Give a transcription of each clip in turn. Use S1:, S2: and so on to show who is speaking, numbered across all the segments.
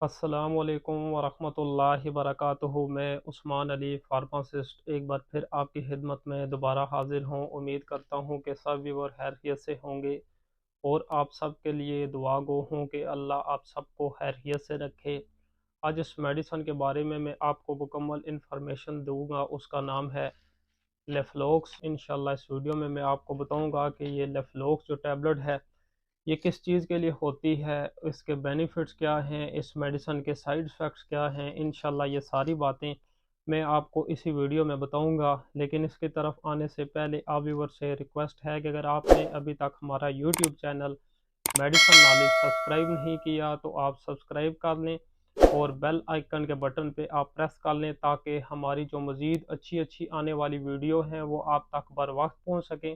S1: अस्सलामुअलैकुम वरहमतुल्लाहि वबरकातुहू। मैं उस्मान अली फार्मासिस्ट एक बार फिर आपकी खिदमत में दोबारा हाजिर हूँ। उम्मीद करता हूँ कि सब व्यूअर खैरियत से होंगे और आप सब के लिए दुआ गो हूँ कि अल्लाह आप सबको खैरियत से रखे। आज इस मेडिसन के बारे में मैं आपको मुकम्मल इन्फॉर्मेशन दूंगा। उसका नाम है लेफ्लॉक्स। इंशाल्लाह इस वीडियो में मैं आपको बताऊंगा कि ये लेफ्लॉक्स जो टैबलेट है ये किस चीज़ के लिए होती है, इसके बेनिफिट्स क्या हैं, इस मेडिसन के साइड इफ़ेक्ट्स क्या हैं। इंशाल्लाह ये सारी बातें मैं आपको इसी वीडियो में बताऊंगा। लेकिन इसकी तरफ आने से पहले आप व्यूअर से रिक्वेस्ट है कि अगर आपने अभी तक हमारा YouTube channel medicine knowledge subscribe नहीं किया तो आप सब्सक्राइब कर लें और बेल आइकन के बटन पे आप प्रेस कर लें ताकि हमारी जो मज़ीद अच्छी अच्छी आने वाली वीडियो हैं वो आप तक बर वक्त पहुँच सकें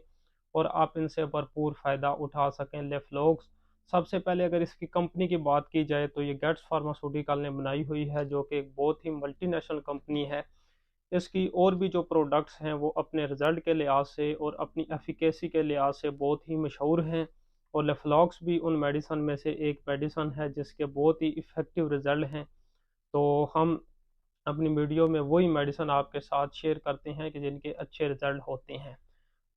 S1: और आप इनसे भरपूर फ़ायदा उठा सकें। लेफ्लॉक्स, सबसे पहले अगर इसकी कंपनी की बात की जाए तो ये गेट्स फार्मास्यूटिकल ने बनाई हुई है, जो कि एक बहुत ही मल्टीनेशनल कंपनी है। इसकी और भी जो प्रोडक्ट्स हैं वो अपने रिज़ल्ट के लिहाज से और अपनी एफिकेसी के लिहाज से बहुत ही मशहूर हैं और लेफ्लॉक्स भी उन मेडिसन में से एक मेडिसन है जिसके बहुत ही इफ़ेक्टिव रिज़ल्ट हैं। तो हम अपनी वीडियो में वही मेडिसन आपके साथ शेयर करते हैं कि जिनके अच्छे रिज़ल्ट होते हैं।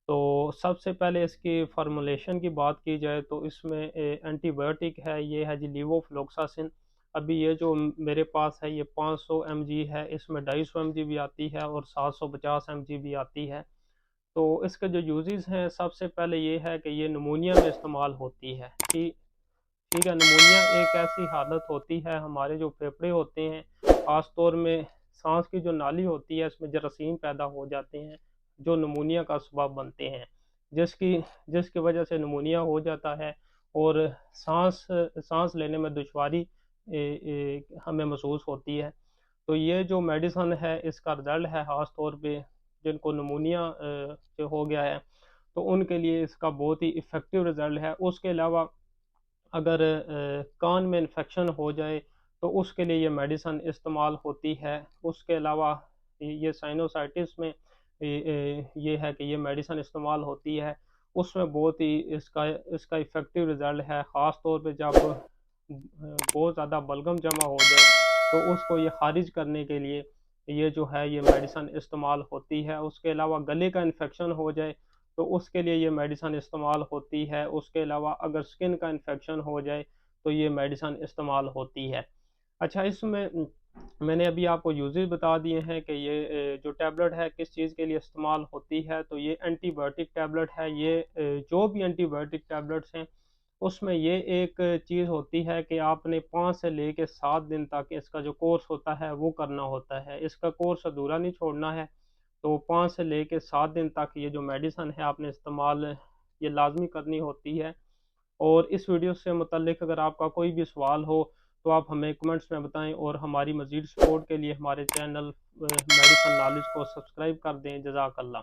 S1: तो सबसे पहले इसकी फार्मूलेशन की बात की जाए तो इसमें एंटीबायोटिक है, ये है जी लीवोफ्लोक्सासिन। अभी ये जो मेरे पास है ये 500 mg है, इसमें 250 mg भी आती है और 750 mg भी आती है। तो इसके जो यूजेस हैं, सबसे पहले ये है कि ये नमूनिया में इस्तेमाल होती है। ठीक है, नमूनिया एक ऐसी हालत होती है, हमारे जो फेफड़े होते हैं ख़ास तौर में सांस की जो नाली होती है इसमें जरासीम पैदा हो जाते हैं जो नमूनिया का सबब बनते हैं, जिसकी जिसकी वजह से नमूनिया हो जाता है और सांस लेने में दुश्वारी हमें महसूस होती है। तो ये जो मेडिसन है इसका रिजल्ट है ख़ास तौर पे जिनको नमूनिया जो हो गया है तो उनके लिए इसका बहुत ही इफ़ेक्टिव रिज़ल्ट है। उसके अलावा अगर कान में इन्फेक्शन हो जाए तो उसके लिए ये मेडिसन इस्तेमाल होती है। उसके अलावा ये साइनोसाइटिस में ये है कि ये मेडिसन इस्तेमाल होती है। उसमें बहुत ही इसका इफ़ेक्टिव रिज़ल्ट है, ख़ास तौर पे जब बहुत ज़्यादा बलगम जमा हो जाए तो उसको ये खारिज करने के लिए ये जो है ये मेडिसन इस्तेमाल होती है। उसके अलावा गले का इन्फेक्शन हो जाए तो उसके लिए ये मेडिसन इस्तेमाल होती है। उसके अलावा अगर स्किन का इन्फेक्शन हो जाए तो ये मेडिसन इस्तेमाल होती है। अच्छा, इसमें मैंने अभी आपको यूजेस बता दिए हैं कि ये जो टैबलेट है किस चीज़ के लिए इस्तेमाल होती है। तो ये एंटीबायोटिक टैबलेट है। ये जो भी एंटीबायोटिक टैबलेट्स हैं उसमें ये एक चीज़ होती है कि आपने 5 से लेके 7 दिन तक इसका जो कोर्स होता है वो करना होता है, इसका कोर्स अधूरा नहीं छोड़ना है। तो 5 से लेके 7 दिन तक ये जो मेडिसन है आपने इस्तेमाल ये लाजमी करनी होती है। और इस वीडियो से मुतल्लिक अगर आपका कोई भी सवाल हो तो आप हमें कमेंट्स में बताएं और हमारी मज़ीद सपोर्ट के लिए हमारे चैनल मेडिसन नॉलेज को सब्सक्राइब कर दें। जज़ाकल्लाह।